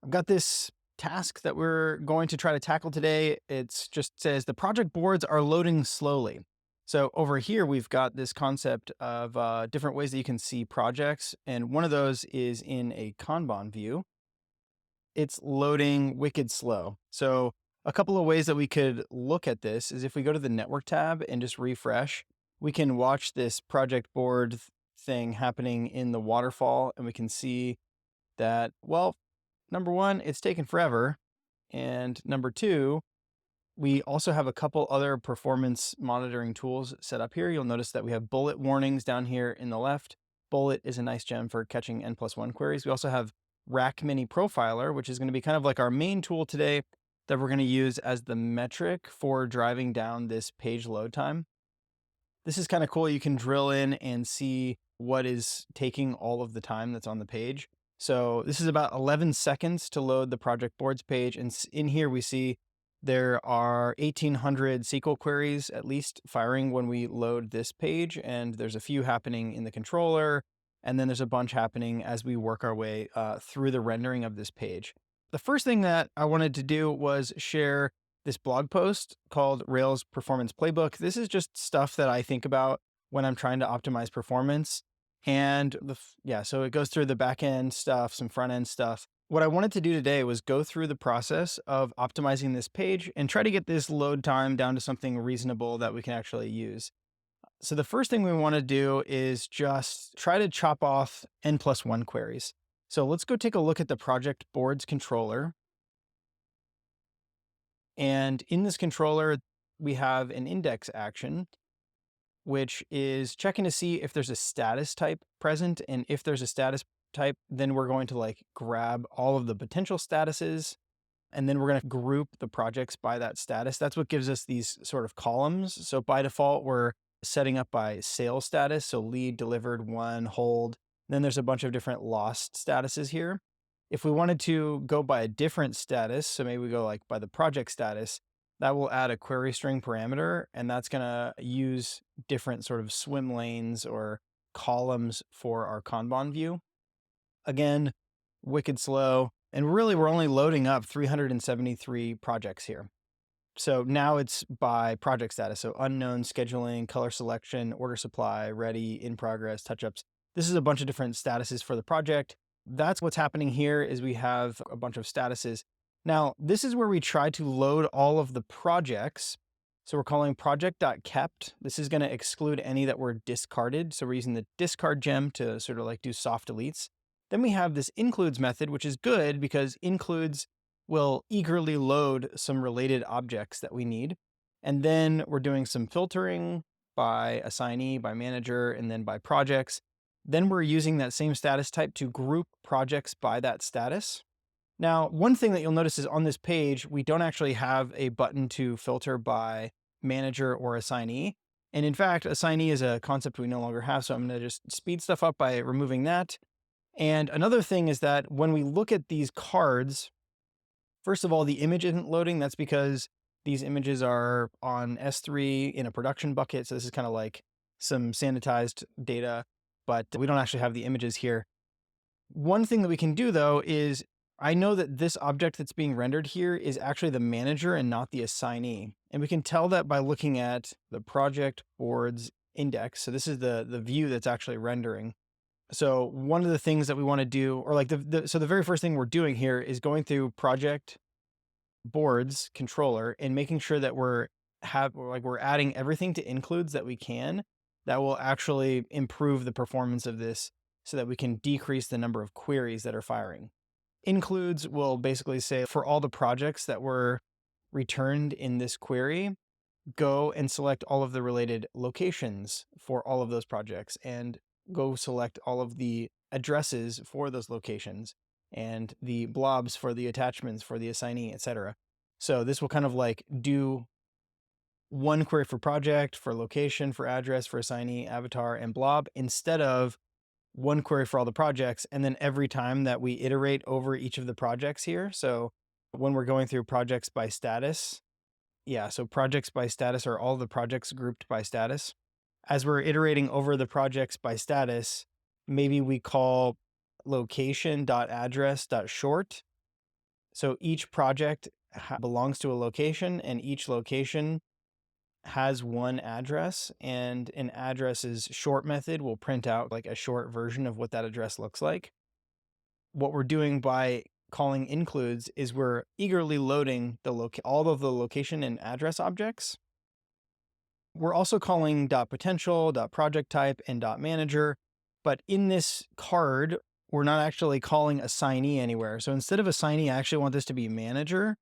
I've got this task that we're going to try to tackle today. It's just says the project boards are loading slowly. So over here, we've got this concept of different ways that you can see projects. And one of those is in a kanban view. It's loading wicked slow. So a couple of ways that we could look at this is if we go to the network tab and just refresh, we can watch this project board thing happening in the waterfall, and we can see that, well, number one, it's taken forever. And number two, we also have a couple other performance monitoring tools set up here. You'll notice that we have bullet warnings down here in the left. Bullet is a nice gem for catching N+1 queries. We also have Rack Mini Profiler, which is going to be kind of like our main tool today that we're going to use as the metric for driving down this page load time. This is kind of cool. You can drill in and see what is taking all of the time that's on the page. So this is about 11 seconds to load the project boards page. And in here we see there are 1,800 SQL queries at least firing when we load this page. And there's a few happening in the controller. And then there's a bunch happening as we work our way through the rendering of this page. The first thing that I wanted to do was share this blog post called Rails Performance Playbook. This is just stuff that I think about when I'm trying to optimize performance. And so it goes through the back end stuff, some front end stuff. What I wanted to do today was go through the process of optimizing this page and try to get this load time down to something reasonable that we can actually use. So the first thing we want to do is just try to chop off N+1 queries. So let's go take a look at the project boards controller. And in this controller, we have an index action, which is checking to see if there's a status type present. And if there's a status type, then we're going to grab all of the potential statuses, and then we're going to group the projects by that status. That's what gives us these sort of columns. So by default, we're setting up by sales status. So lead, delivered, won, hold. Then there's a bunch of different lost statuses here. If we wanted to go by a different status, so maybe we go by the project status, that will add a query string parameter, and that's going to use different sort of swim lanes or columns for our Kanban view. Again, wicked slow. And really, we're only loading up 373 projects here. So now it's by project status. So unknown, scheduling, color selection, order supply, ready, in progress, touch-ups. This is a bunch of different statuses for the project. That's what's happening here is we have a bunch of statuses. Now, this is where we try to load all of the projects. So we're calling project.kept. This is going to exclude any that were discarded. So we're using the discard gem to sort of do soft deletes. Then we have this includes method, which is good because includes will eagerly load some related objects that we need. And then we're doing some filtering by assignee, by manager, and then by projects. Then we're using that same status type to group projects by that status. Now, one thing that you'll notice is on this page, we don't actually have a button to filter by manager or assignee. And in fact, assignee is a concept we no longer have. So I'm going to just speed stuff up by removing that. And another thing is that when we look at these cards, first of all, the image isn't loading. That's because these images are on S3 in a production bucket. So this is kind of like some sanitized data, but we don't actually have the images here. One thing that we can do though is I know that this object that's being rendered here is actually the manager and not the assignee. And we can tell that by looking at the project boards index. So this is the view that's actually rendering. So one of the things that we want to do, or so the very first thing we're doing here is going through project boards controller and making sure that we're adding everything to includes that we can that will actually improve the performance of this so that we can decrease the number of queries that are firing. Includes will basically say for all the projects that were returned in this query, go and select all of the related locations for all of those projects and go select all of the addresses for those locations and the blobs for the attachments for the assignee, etc. So this will kind of do one query for project, for location, for address, for assignee, avatar, and blob instead of one query for all the projects. And then every time that we iterate over each of the projects here. So when we're going through projects by status, so projects by status are all the projects grouped by status. As we're iterating over the projects by status, maybe we call location.address.short So each project belongs to a location, and each location has one address, and an address's short method will print out like a short version of what that address looks like. What we're doing by calling includes is we're eagerly loading all of the location and address objects. We're also calling .potential, .project type, and .manager, but in this card, we're not actually calling assignee anywhere. So instead of assignee, I actually want this to be manager,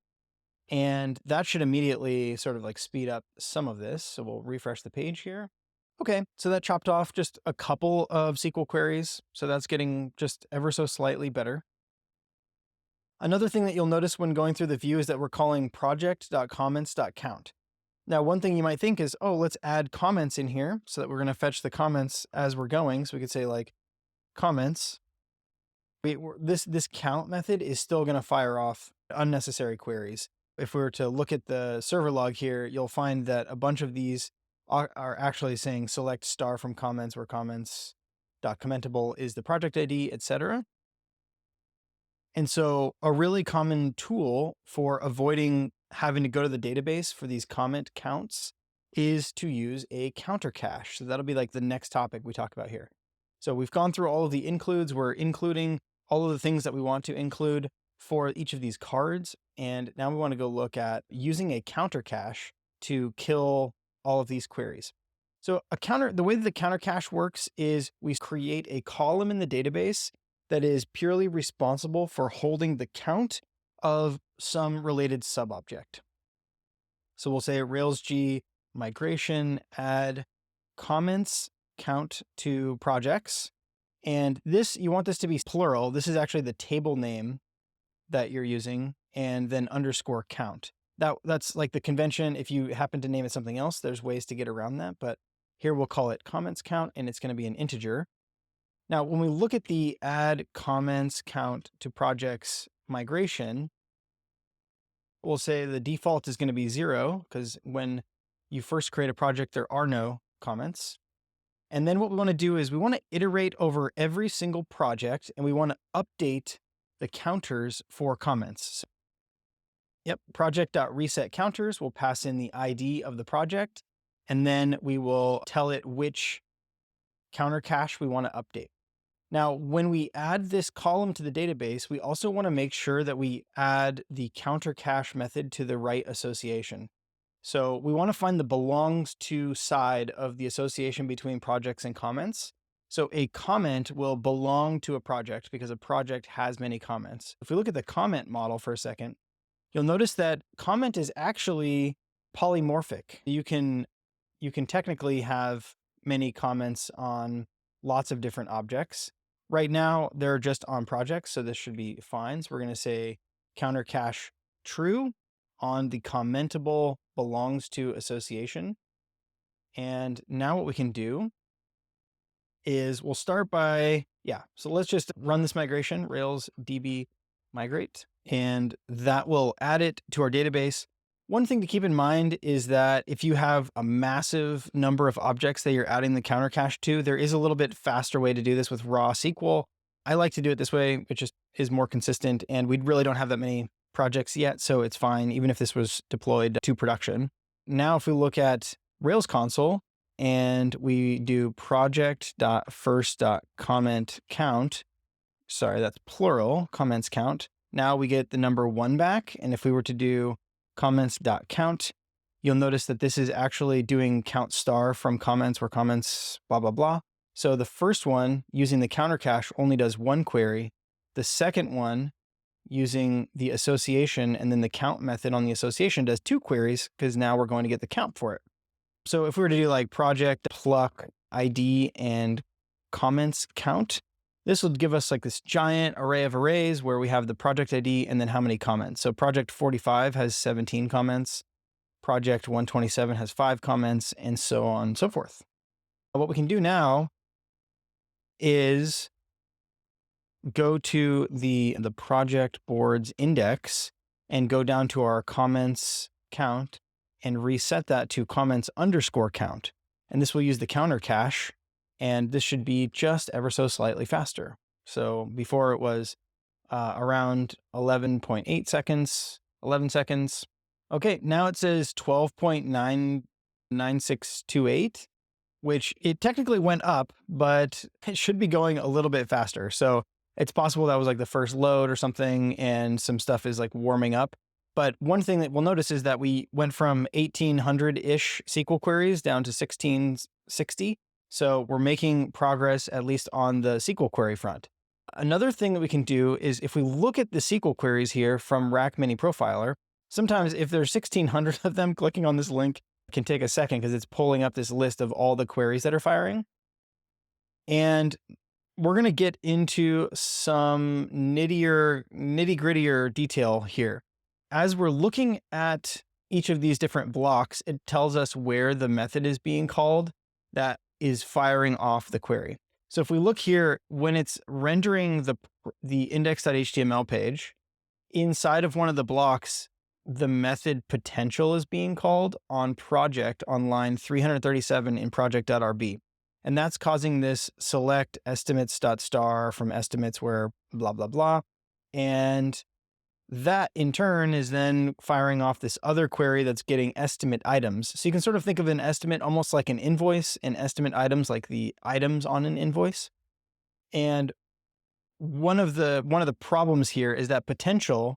and that should immediately sort of like speed up some of this. So we'll refresh the page here. Okay, so that chopped off just a couple of SQL queries. So that's getting just ever so slightly better. Another thing that you'll notice when going through the view is that we're calling project.comments.count. Now, one thing you might think is, oh, let's add comments in here so that we're going to fetch the comments as we're going. So we could say like comments. This count method is still going to fire off unnecessary queries. If we were to look at the server log here, you'll find that a bunch of these are actually saying select star from comments, where comments.commentable is the project ID, etc. And so a really common tool for avoiding having to go to the database for these comment counts is to use a counter cache. So that'll be like the next topic we talk about here. So we've gone through all of the includes. We're including all of the things that we want to include for each of these cards. And now we want to go look at using a counter cache to kill all of these queries. So the way that the counter cache works is we create a column in the database that is purely responsible for holding the count of some related subobject. So we'll say Rails G migration add comments count to projects. And this, you want this to be plural. This is actually the table name that you're using, and then underscore count. That's like the convention. If you happen to name it something else, there's ways to get around that. But here we'll call it comments count, and it's going to be an integer. Now, when we look at the add comments count to projects migration, we'll say the default is going to be 0, because when you first create a project, there are no comments. And then what we want to do is we want to iterate over every single project, and we want to update the counters for comments. Yep, project.reset counters will pass in the ID of the project, and then we will tell it which counter cache we want to update. Now, when we add this column to the database, we also want to make sure that we add the counter cache method to the right association. So we want to find the belongs to side of the association between projects and comments. So a comment will belong to a project because a project has many comments. If we look at the comment model for a second, you'll notice that comment is actually polymorphic. You can technically have many comments on lots of different objects. Right now, they're just on projects, so this should be fine. So we're going to say counter cache true on the commentable belongs to association. And now what we can do is we'll start by, so let's just run this migration, Rails DB migrate, and that will add it to our database. One thing to keep in mind is that if you have a massive number of objects that you're adding the counter cache to, there is a little bit faster way to do this with raw SQL. I like to do it this way. It just is more consistent, and we really don't have that many projects yet, so it's fine even if this was deployed to production. Now, if we look at Rails console and we do project.first.comment count, sorry, that's plural, comments count. Now we get the number 1 back, and if we were to do comments.count, you'll notice that this is actually doing count star from comments, where comments blah, blah, blah. So the first one using the counter cache only does 1 query. The second one using the association and then the count method on the association does 2 queries, because now we're going to get the count for it. So if we were to do like project pluck ID and comments count, this will give us like this giant array of arrays where we have the project ID and then how many comments. So project 45 has 17 comments, project 127 has 5 comments, and so on and so forth. What we can do now is go to the project boards index and go down to our comments count and reset that to comments underscore count. And this will use the counter cache, and this should be just ever so slightly faster. So before it was around 11.8 seconds, 11 seconds. Okay, now it says 12.99628, which it technically went up, but it should be going a little bit faster. So it's possible that was like the first load or something, and some stuff is like warming up. But one thing that we'll notice is that we went from 1800-ish SQL queries down to 1660. So we're making progress, at least on the SQL query front. Another thing that we can do is if we look at the SQL queries here from Rack Mini Profiler, sometimes if there's 1600 of them, clicking on this link can take a second because it's pulling up this list of all the queries that are firing. And we're going to get into some nitty-grittier detail here. As we're looking at each of these different blocks, it tells us where the method is being called that is firing off the query. So if we look here, when it's rendering the index.html page, inside of one of the blocks, the method potential is being called on project on line 337 in project.rb. And that's causing this select estimates.star from estimates where blah, blah, blah. And that in turn is then firing off this other query that's getting estimate items. So you can sort of think of an estimate almost like an invoice, and estimate items like the items on an invoice. And one of the problems here is that potential,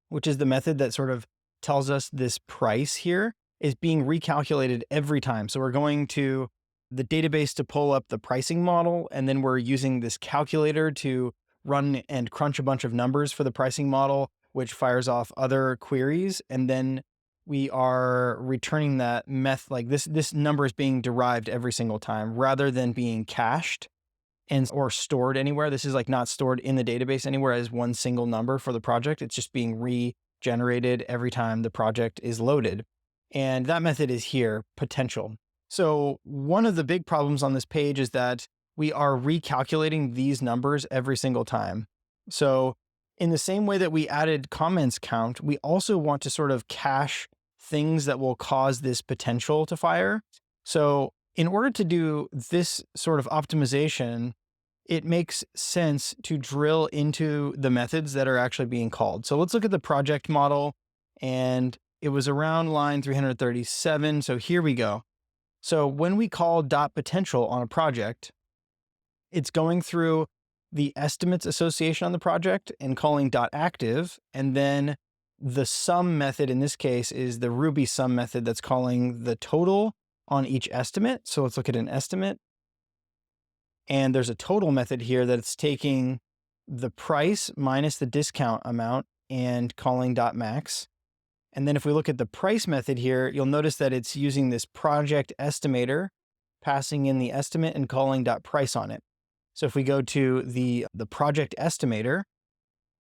which is the method that sort of tells us this price here, is being recalculated every time. So we're going to the database to pull up the pricing model, and then we're using this calculator to run and crunch a bunch of numbers for the pricing model, which fires off other queries. And then we are returning that like this number is being derived every single time rather than being cached or stored anywhere. This is like not stored in the database anywhere as one single number for the project. It's just being regenerated every time the project is loaded. And that method is here, potential. So one of the big problems on this page is that we are recalculating these numbers every single time. So in the same way that we added comments count, we also want to sort of cache things that will cause this potential to fire. So in order to do this sort of optimization, it makes sense to drill into the methods that are actually being called. So let's look at the project model, and it was around line 337. So here we go. So when we call .potential on a project, it's going through the estimates association on the project and calling .active, and then the sum method in this case is the Ruby sum method that's calling the total on each estimate. So let's look at an estimate. And there's a total method here that's taking the price minus the discount amount and calling .max. And then if we look at the price method here, you'll notice that it's using this project estimator, passing in the estimate and calling .price on it. So if we go to the project estimator,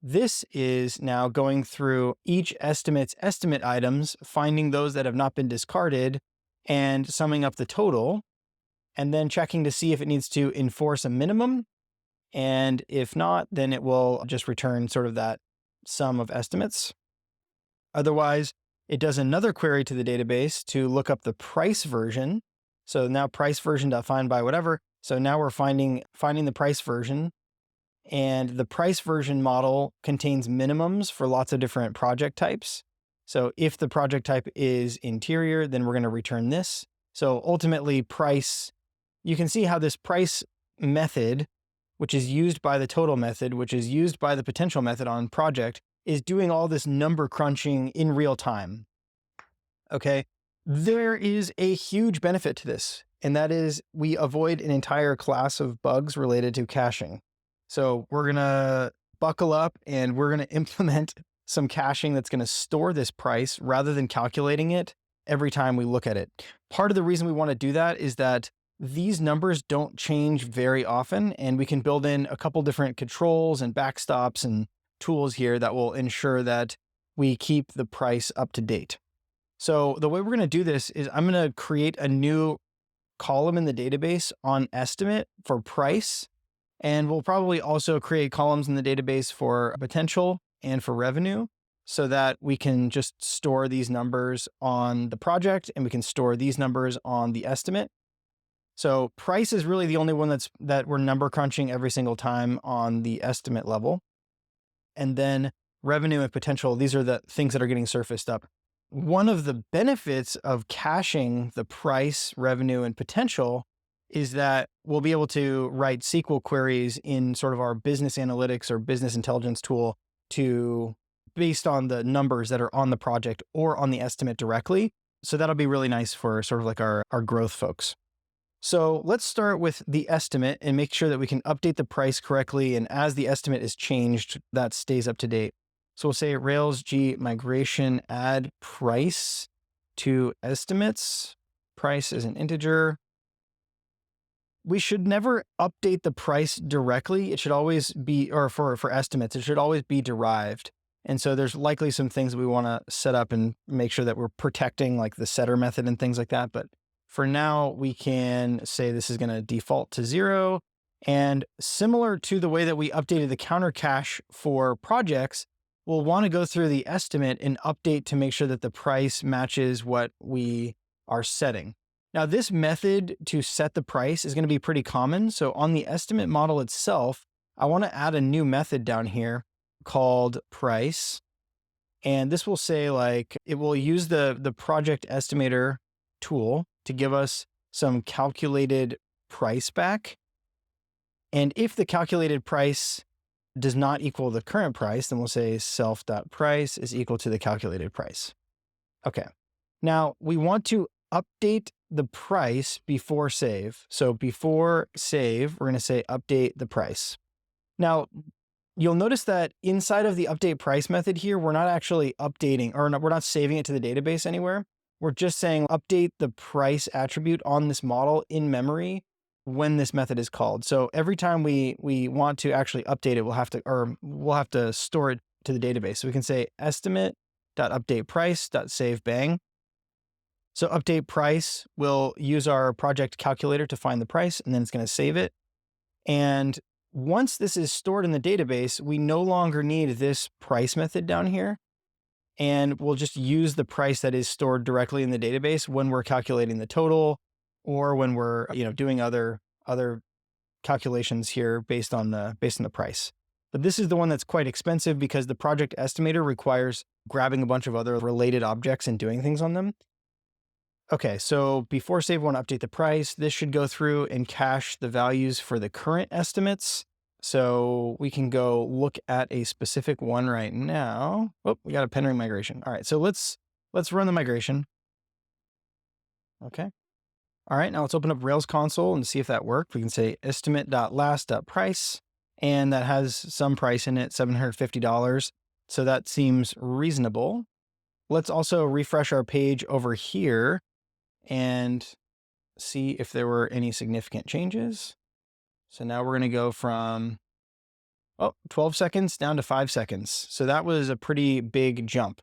this is now going through each estimate's estimate items, finding those that have not been discarded and summing up the total, and then checking to see if it needs to enforce a minimum. And if not, then it will just return sort of that sum of estimates. Otherwise, it does another query to the database to look up the price version. So now price version.find by whatever. So now we're finding the price version, and the price version model contains minimums for lots of different project types. So if the project type is interior, then we're going to return this. So ultimately price, you can see how this price method, which is used by the total method, which is used by the potential method on project, is doing all this number crunching in real time. Okay, there is a huge benefit to this, and that is we avoid an entire class of bugs related to caching. So we're going to buckle up and we're going to implement some caching that's going to store this price rather than calculating it every time we look at it. Part of the reason we want to do that is that these numbers don't change very often, and we can build in a couple different controls and backstops and tools here that will ensure that we keep the price up to date. So the way we're going to do this is I'm going to create a new column in the database on estimate for price, and we'll probably also create columns in the database for potential and for revenue, so that we can just store these numbers on the project and we can store these numbers on the estimate. So price is really the only one that we're number crunching every single time on the estimate level. and then revenue and potential. These are the things that are getting surfaced up. One of the benefits of caching the price, revenue, and potential is that we'll be able to write SQL queries in sort of our business analytics or business intelligence tool based on the numbers that are on the project or on the estimate directly. So that'll be really nice for sort of like our growth folks. So let's start with the estimate and make sure that we can update the price correctly. And as the estimate is changed, that stays up to date. So we'll say Rails G migration add price to estimates. Price is an integer. We should never update the price directly. It should always be, or for estimates, it should always be derived. And so there's likely some things that we want to set up and make sure that we're protecting like the setter method and things like that. But for now, we can say this is going to default to 0. And similar to the way that we updated the counter cache for projects, we'll want to go through the estimate and update to make sure that the price matches what we are setting. Now, this method to set the price is going to be pretty common. So on the estimate model itself, I want to add a new method down here called price. And this will say like, it will use the project estimator tool to give us some calculated price back. And if the calculated price does not equal the current price, then we'll say self.price is equal to the calculated price. Okay. Now we want to update the price before save. So before save, we're going to say update the price. Now, you'll notice that inside of the update price method here, we're not actually updating, or we're not saving it to the database anywhere. We're just saying update the price attribute on this model in memory when this method is called. So every time we want to actually update it, we'll have to store it to the database. So we can say estimate.updatePrice.save bang. So update price will use our project calculator to find the price, and then it's going to save it. And once this is stored in the database, we no longer need this price method down here. And we'll just use the price that is stored directly in the database when we're calculating the total or when we're, doing other calculations here based on the price. But this is the one that's quite expensive because the project estimator requires grabbing a bunch of other related objects and doing things on them. Okay, so before save, we want to update the price. This should go through and cache the values for the current estimates. So we can go look at a specific one right now. Oh, we got a pending migration. All right, so let's run the migration. Okay. All right, now let's open up Rails console and see if that worked. We can say estimate.last.price, and that has some price in it, $750. So that seems reasonable. Let's also refresh our page over here and see if there were any significant changes. So now we're going to go from 12 seconds down to 5 seconds. So that was a pretty big jump.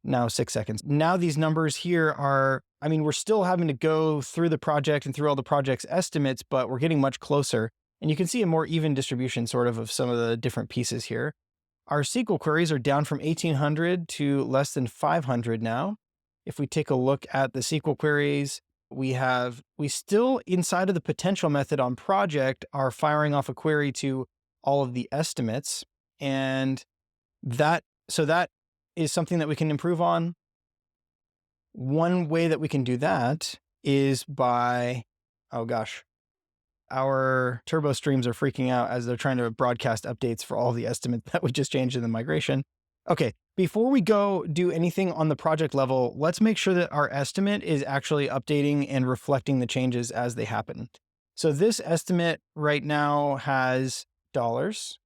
Now 6 seconds. Now these numbers here are, we're still having to go through the project and through all the project's estimates, but we're getting much closer. And you can see a more even distribution sort of some of the different pieces here. Our SQL queries are down from 1,800 to less than 500 now. If we take a look at the SQL queries, we still inside of the potential method on project are firing off a query to all of the estimates. And that is something that we can improve on. One way that we can do that is by, our turbo streams are freaking out as they're trying to broadcast updates for all the estimates that we just changed in the migration. Okay, before we go do anything on the project level, let's make sure that our estimate is actually updating and reflecting the changes as they happen. So this estimate right now has dollars.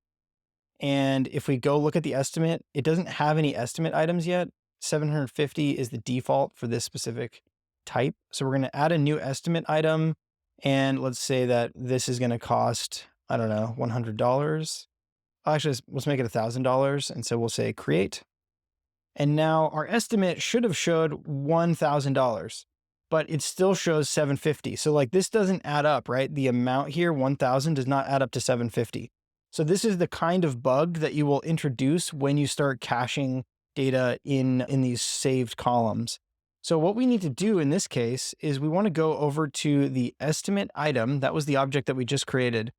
And if we go look at the estimate, it doesn't have any estimate items yet. 750 is the default for this specific type. So we're going to add a new estimate item. And let's say that this is going to cost, $100. Actually, let's make it $1,000. And so we'll say create. And now our estimate should have showed $1,000, but it still shows 750. So like this doesn't add up, right? The amount here, 1,000, does not add up to 750. So this is the kind of bug that you will introduce when you start caching data in these saved columns. So what we need to do in this case is we want to go over to the estimate item. That was the object that we just created.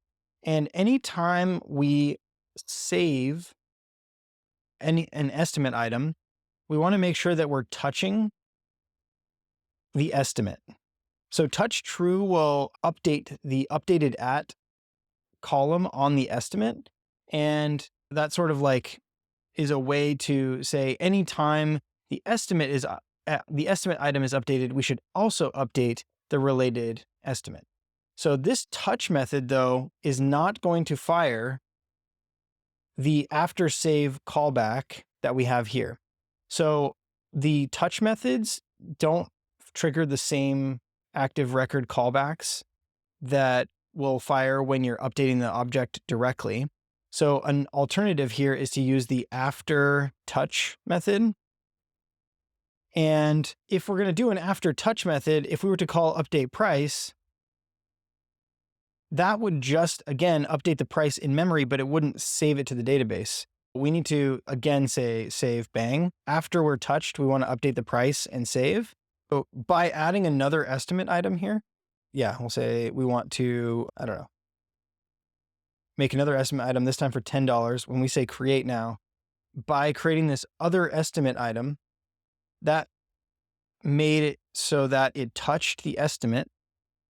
And anytime we save an estimate item, we want to make sure that we're touching the estimate. So touch true will update the updated at column on the estimate. And that sort of like is a way to say anytime the estimate the estimate item is updated, we should also update the related estimate. So this touch method though is not going to fire the after save callback that we have here. So the touch methods don't trigger the same active record callbacks that will fire when you're updating the object directly. So an alternative here is to use the after touch method. And if we're going to do an after touch method, if we were to call update price, that would just, again, update the price in memory, but it wouldn't save it to the database. We need to, again, say save bang. After we're touched, we want to update the price and save. But by adding another estimate item here, yeah, we'll say we want to, I don't know, make another estimate item, this time for $10. When we say create now, by creating this other estimate item, that made it so that it touched the estimate.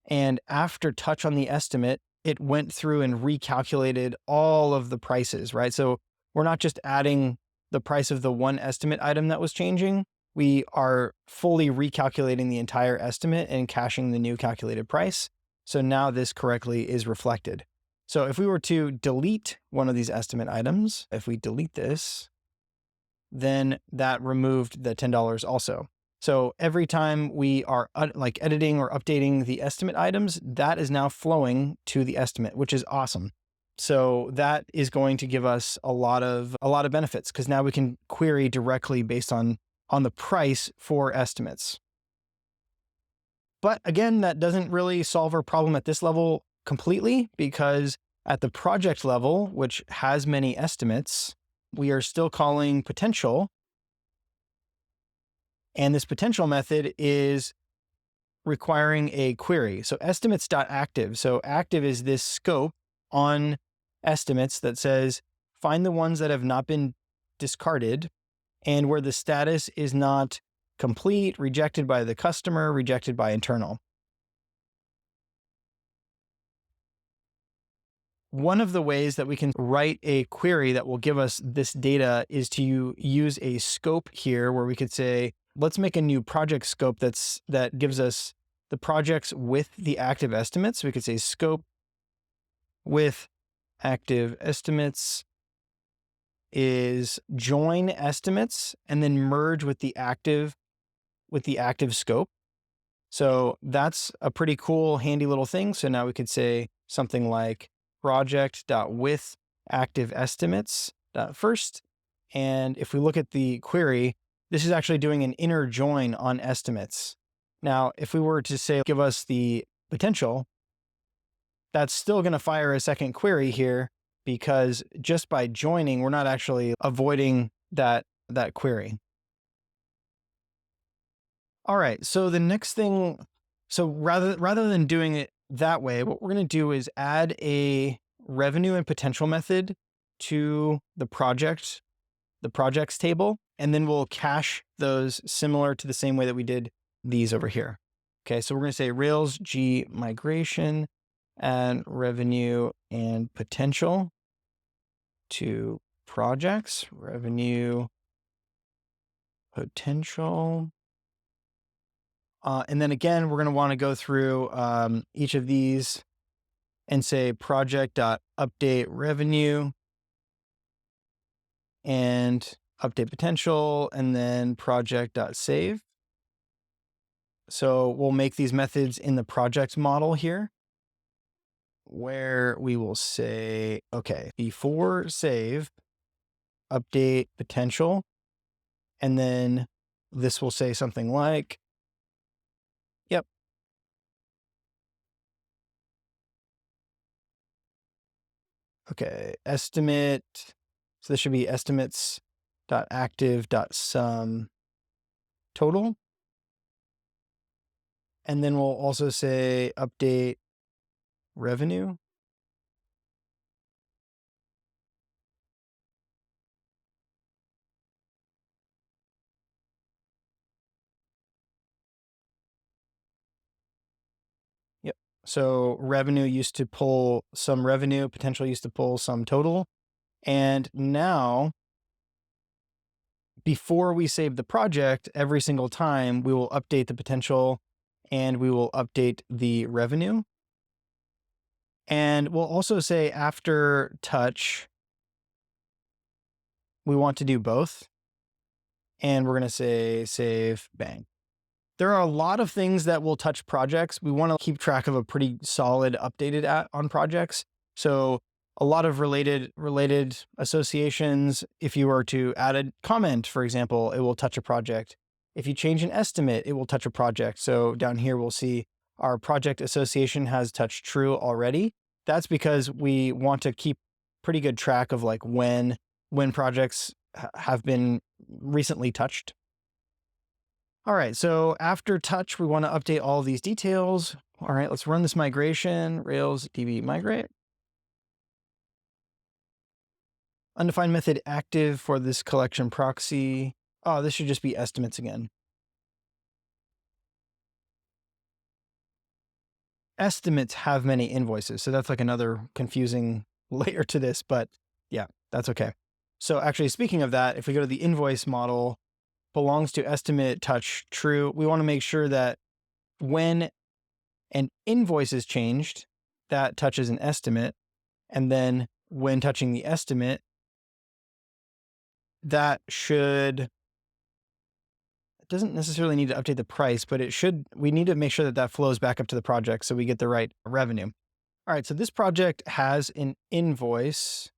And after touch on the estimate, it went through and recalculated all of the prices, right? So we're not just adding the price of the one estimate item that was changing. We are fully recalculating the entire estimate and caching the new calculated price. So now this correctly is reflected. So if we were to delete one of these estimate items, if we delete this, then that removed the $10 also. So every time we are like editing or updating the estimate items, that is now flowing to the estimate, which is awesome. So that is going to give us a lot of benefits because now we can query directly based on the price for estimates. But again, that doesn't really solve our problem at this level completely because at the project level, which has many estimates, we are still calling potential. And this potential method is requiring a query. So estimates.active. So active is this scope on estimates that says, find the ones that have not been discarded and where the status is not complete, rejected by the customer, rejected by internal. One of the ways that we can write a query that will give us this data is to use a scope here where we could say, let's make a new project scope that gives us the projects with the active estimates. We could say scope with active estimates is join estimates and then merge with the active scope. So that's a pretty cool, handy little thing. So now we could say something like project.with active estimates first. And if we look at the query, this is actually doing an inner join on estimates. Now, if we were to say, give us the potential, that's still going to fire a second query here because just by joining, we're not actually avoiding that query. All right, so the next thing, so rather than doing it that way, what we're going to do is add a revenue and potential method to the projects table, and then we'll cache those similar to the same way that we did these over here. Okay, so we're going to say Rails G migration, add revenue and potential to projects, revenue, potential. And then again, we're going to want to go through each of these and say project.update revenue and update potential, and then project.save. So we'll make these methods in the project model here where we will say, okay, before save, update potential, and then this will say something like, yep. Okay, estimate. So this should be estimates.active.sum total. And then we'll also say update revenue. So revenue used to pull some revenue, potential used to pull some total. And now, before we save the project, every single time we will update the potential and we will update the revenue. And we'll also say after touch, we want to do both. And we're going to say save bang. There are a lot of things that will touch projects. We want to keep track of a pretty solid updated on projects. So a lot of related associations. If you were to add a comment, for example, it will touch a project. If you change an estimate, it will touch a project. So down here, we'll see our project association has touched true already. That's because we want to keep pretty good track of like when projects have been recently touched. All right, so after touch, we want to update all of these details. All right, let's run this migration, Rails db migrate. Undefined method active for this collection proxy. Oh, this should just be estimates again. Estimates have many invoices, so that's like another confusing layer to this, but yeah, that's okay. So actually, speaking of that, if we go to the invoice model, belongs to estimate touch true, we want to make sure that when an invoice is changed, that touches an estimate. And then when touching the estimate, that should, it doesn't necessarily need to update the price, but we need to make sure that that flows back up to the project so we get the right revenue. All right, so this project has an invoice.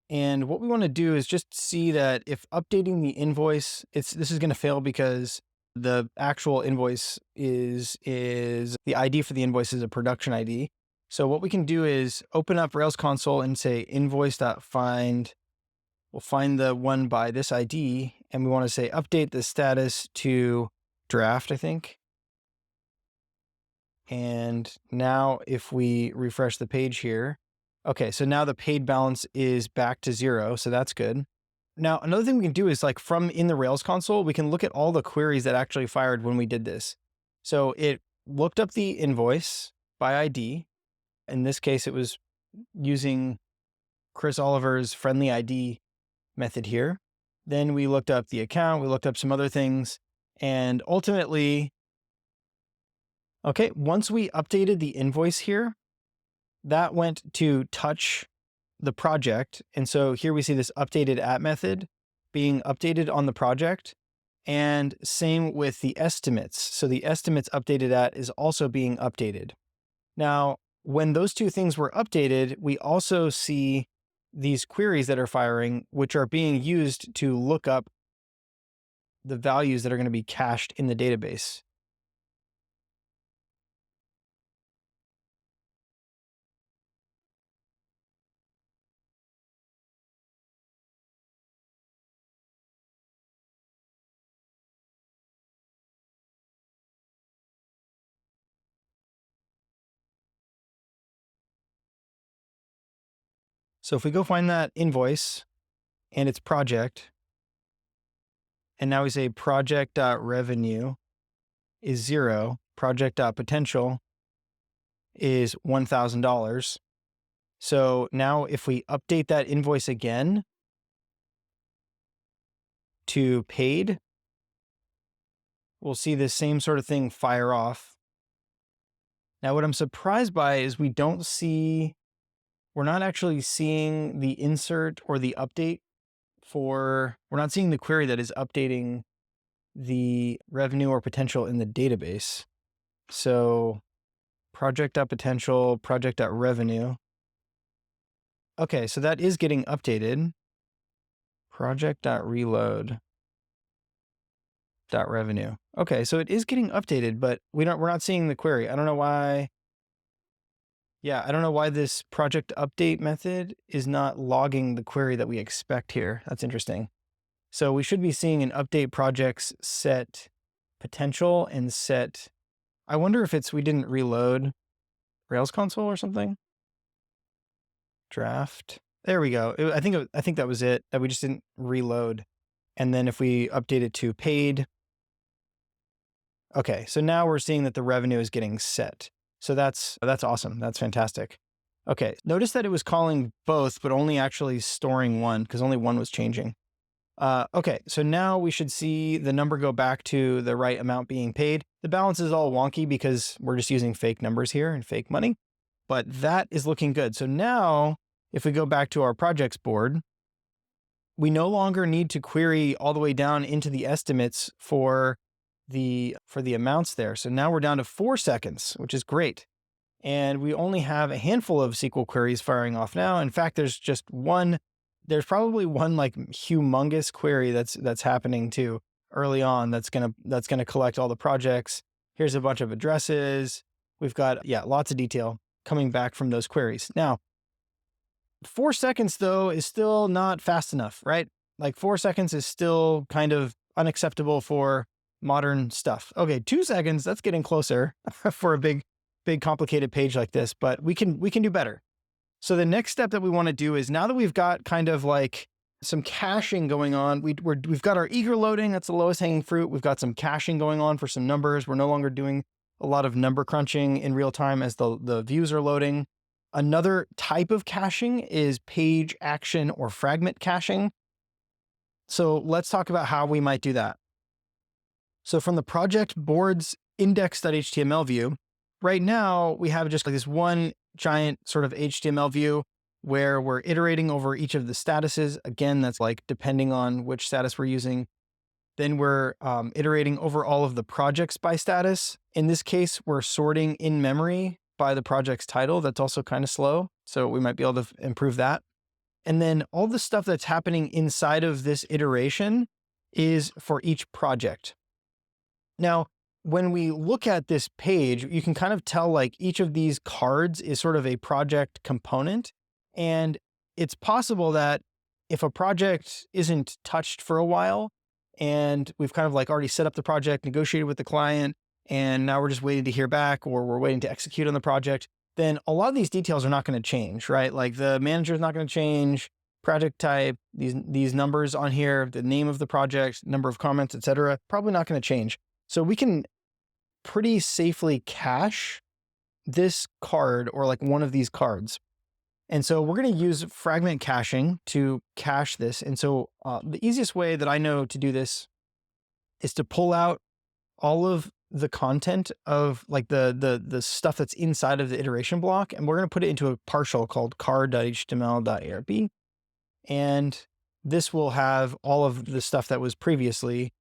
And what we want to do is just see that if updating the invoice, this is going to fail because the actual invoice is the ID for the invoice is a production ID. So what we can do is open up Rails console and say invoice.find. We'll find the one by this ID, and we want to say update the status to draft, I think. And now if we refresh the page here, okay, so now the paid balance is back to 0, so that's good. Now, another thing we can do is like from in the Rails console, we can look at all the queries that actually fired when we did this. So it looked up the invoice by ID. In this case, it was using Chris Oliver's friendly ID method here. Then we looked up the account, we looked up some other things, and ultimately, okay, once we updated the invoice here, that went to touch the project. And so here we see this updated at method being updated on the project, and same with the estimates. So the estimates updated at is also being updated. Now, when those two things were updated, we also see these queries that are firing, which are being used to look up the values that are going to be cached in the database. So if we go find that invoice and its project, and now we say project.revenue is 0, project.potential is $1,000. So now if we update that invoice again to paid, we'll see the same sort of thing fire off. Now, what I'm surprised by is we're not actually seeing the insert or the update we're not seeing the query that is updating the revenue or potential in the database. So project.potential, project.revenue. Okay, so that is getting updated. Project.reload.revenue. Okay, so it is getting updated, but we're not seeing the query. I don't know why. Yeah, I don't know why this project update method is not logging the query that we expect here. That's interesting. So we should be seeing an update projects set potential and set. I wonder if we didn't reload Rails console or something. Draft. There we go. I think that was it, that we just didn't reload. And then if we update it to paid. Okay, so now we're seeing that the revenue is getting set. So that's awesome. That's fantastic. Okay, notice that it was calling both, but only actually storing one because only one was changing. Okay, so now we should see the number go back to the right amount being paid. The balance is all wonky because we're just using fake numbers here and fake money, but that is looking good. So now if we go back to our projects board, we no longer need to query all the way down into the estimates for the amounts there. So now we're down to 4 seconds, which is great. And we only have a handful of SQL queries firing off now. In fact, there's probably one like humongous query that's happening too early on that's gonna collect all the projects. Here's a bunch of addresses. We've got, yeah, lots of detail coming back from those queries. Now, 4 seconds though is still not fast enough, right? Like 4 seconds is still kind of unacceptable for modern stuff. Okay, 2 seconds, that's getting closer for a big complicated page like this, but we can do better. So the next step that we want to do is, now that we've got kind of like some caching going on, we've got our eager loading, that's the lowest hanging fruit. We've got some caching going on for some numbers. We're no longer doing a lot of number crunching in real time as the views are loading. Another type of caching is page action or fragment caching. So let's talk about how we might do that. So from the project boards index.html view, right now we have just like this one giant sort of HTML view where we're iterating over each of the statuses. Again, that's like depending on which status we're using. Then we're iterating over all of the projects by status. In this case, we're sorting in memory by the project's title. That's also kind of slow, so we might be able to improve that. And then all the stuff that's happening inside of this iteration is for each project. Now, when we look at this page, you can kind of tell like each of these cards is sort of a project component. And it's possible that if a project isn't touched for a while and we've kind of like already set up the project, negotiated with the client, and now we're just waiting to hear back or we're waiting to execute on the project, then a lot of these details are not going to change, right? Like the manager is not going to change, project type, these numbers on here, the name of the project, number of comments, etc., probably not going to change. So we can pretty safely cache this card or like one of these cards. And so we're going to use fragment caching to cache this. And so the easiest way that I know to do this is to pull out all of the content of like the stuff that's inside of the iteration block, and we're going to put it into a partial called card.html.arb. And this will have all of the stuff that was previously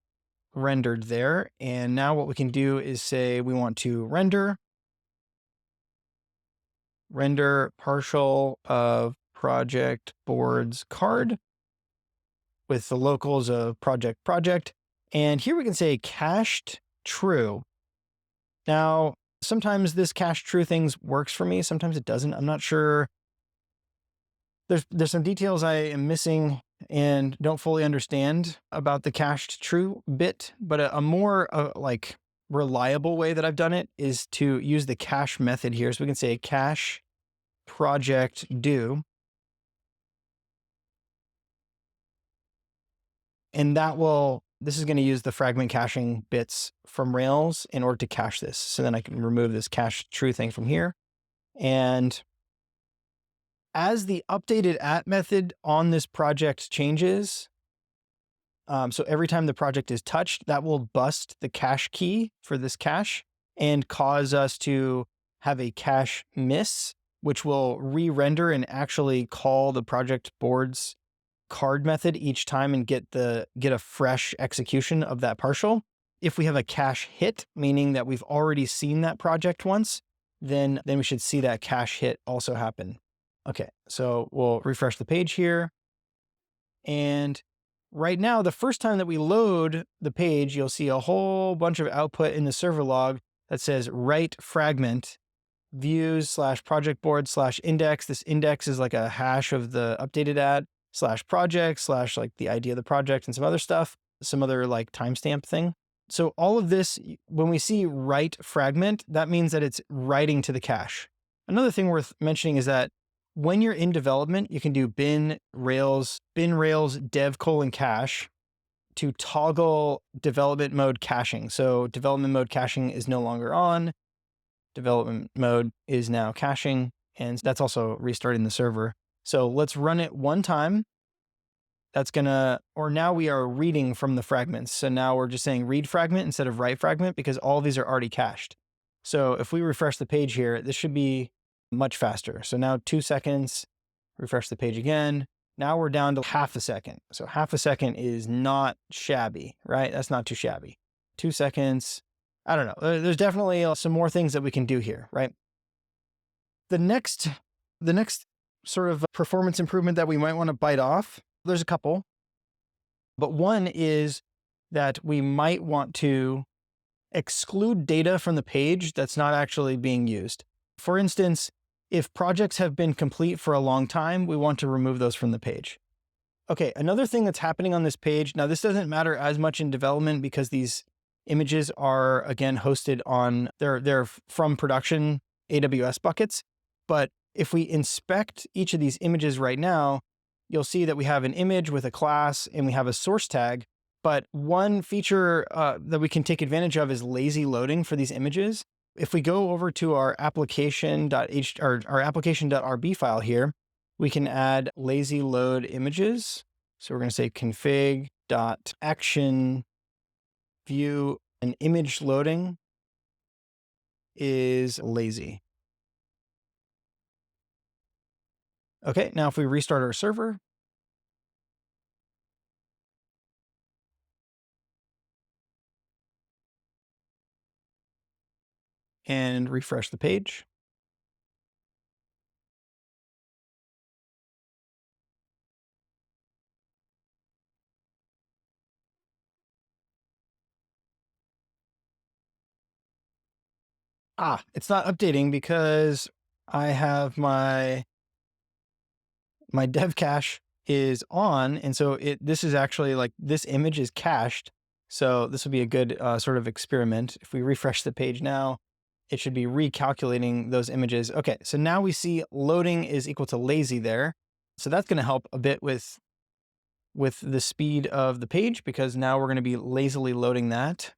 rendered there. And now what we can do is say we want to render partial of project boards card with the locals of project. And here we can say cached true. Now, sometimes this cached true things works for me. Sometimes it doesn't. I'm not sure. There's some details I am missing and don't fully understand about the cached true bit, but a more like reliable way that I've done it is to use the cache method here. So we can say cache project do, and this is going to use the fragment caching bits from Rails in order to cache this. So then I can remove this cache true thing from here. And as the updated at method on this project changes, so every time the project is touched, that will bust the cache key for this cache and cause us to have a cache miss, which will re-render and actually call the project boards card method each time and get a fresh execution of that partial. If we have a cache hit, meaning that we've already seen that project once, then we should see that cache hit also happen. Okay, so we'll refresh the page here. And right now, the first time that we load the page, you'll see a whole bunch of output in the server log that says write fragment views / project board / index. This index is like a hash of the updated at / project / like the ID of the project and some other stuff, some other like timestamp thing. So all of this, when we see write fragment, that means that it's writing to the cache. Another thing worth mentioning is that when you're in development, you can do bin rails dev : cache to toggle development mode caching. So development mode caching is no longer on. development mode is now caching, and that's also restarting the server. So let's run it one time. That's gonna, or now we are reading from the fragments. So now we're just saying read fragment instead of write fragment because all of these are already cached. So if we refresh the page here, this should be much faster. So now 2 seconds, refresh the page again. Now we're down to half a second. So half a second is not shabby, right? That's not too shabby. 2 seconds. I don't know. There's definitely some more things that we can do here, right? The next sort of performance improvement that we might want to bite off, there's a couple, but one is that we might want to exclude data from the page that's not actually being used. For instance, if projects have been complete for a long time, we want to remove those from the page. Okay, another thing that's happening on this page, now this doesn't matter as much in development because these images are, again, hosted on, they're from production AWS buckets. But if we inspect each of these images right now, you'll see that we have an image with a class and we have a source tag. But one feature that we can take advantage of is lazy loading for these images. If we go over to our application.h or our application.rb file here, we can add lazy load images. So we're going to say config.action view and image loading is lazy. Okay, now if we restart our server, and refresh the page, it's not updating because I have my dev cache is on, and so this is actually like this image is cached. So this would be a good sort of experiment. If we refresh the page now, it should be recalculating those images. Okay, so now we see loading is equal to lazy there. So that's going to help a bit with the speed of the page because now we're going to be lazily loading that.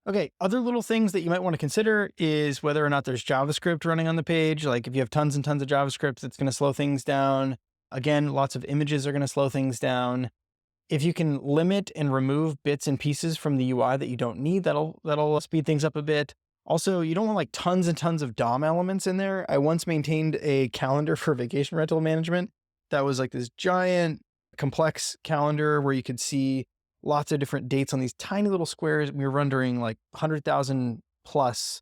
Okay, other little things that you might want to consider is whether or not there's JavaScript running on the page. Like if you have tons and tons of JavaScript, it's going to slow things down. Again, lots of images are going to slow things down. If you can limit and remove bits and pieces from the UI that you don't need, that'll speed things up a bit. Also, you don't want like tons and tons of DOM elements in there. I once maintained a calendar for vacation rental management that was like this giant complex calendar where you could see lots of different dates on these tiny little squares. We were rendering like 100,000 plus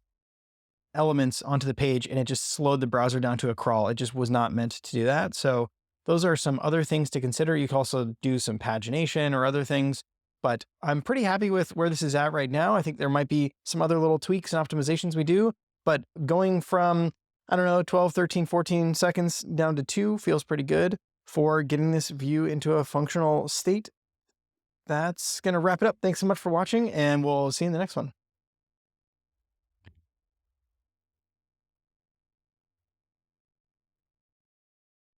elements onto the page, and it just slowed the browser down to a crawl. It just was not meant to do that. So those are some other things to consider. You can also do some pagination or other things, but I'm pretty happy with where this is at right now. I think there might be some other little tweaks and optimizations we do, but going from, I don't know, 12, 13, 14 seconds down to 2 feels pretty good for getting this view into a functional state. That's going to wrap it up. Thanks so much for watching, and we'll see you in the next one.